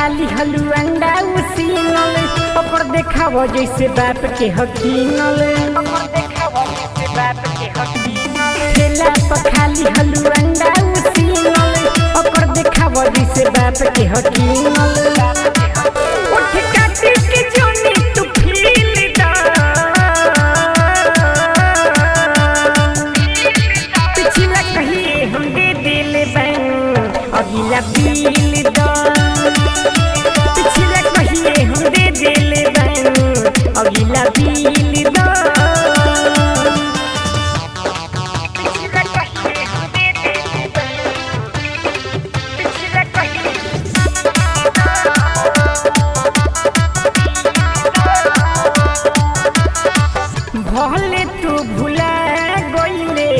खाली हलू अंडा उसीनल ओकर देखाव जैसे बाप के हकीनल ठेला पर खाली हलू अंडा उसीनल ओकर देखाव जैसे बाप के हकीनल उठ काटी के जोनी तू फील दा पिछला कहिए हम दे दिल बन अगला बिल दा पिछला कहिए हम दे दिल बन अगला बिल दा भले तू भुला गईले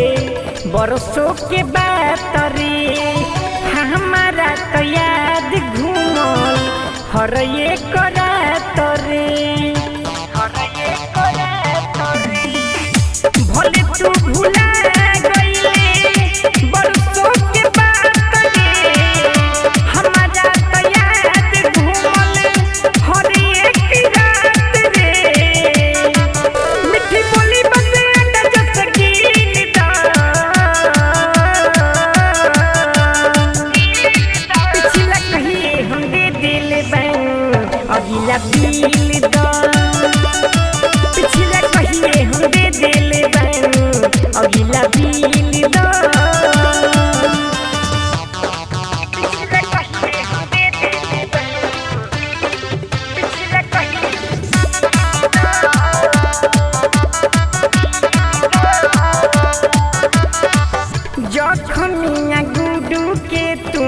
बरसों के बात रे हमारा तो याद घूमल हर एक रात रे भले तू भुला गईले बरसों के बात रे हमारा तो याद घूमल हर एक रात रे मिठी बोली बसे अंडा जस गीता पिछला कहिए हम दे दिल बन अगला बिल दा पिछला कहिए हम दे दिल बन अगला बिल दा पिछला कहिए हम दे दिल बन पिछला कहिए जखमिया गुडू के तू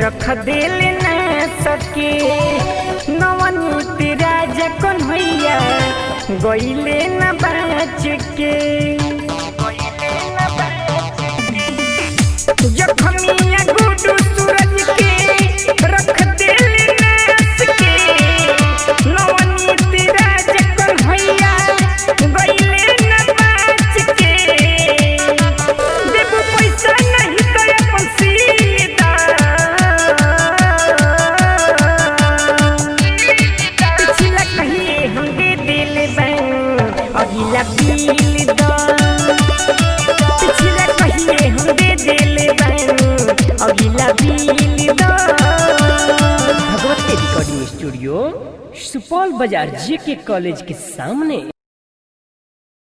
रख दिल न सके नवनीत राजा कन्हैया गईले न बच के जखमिया गुडू सूरज के रख दिल न सके नवनीत राजा कन्हैया गईले न बच के देबू पैसा नहीं तो अपन सीधा पिछला कहिए हम दे दिल बन अगला बिल दा पिछला कहिए हम दे दिल बन अगला बिल दा भगवती रिकॉर्डिंग स्टूडियो सुपौल बाजार जेके कॉलेज के सामने।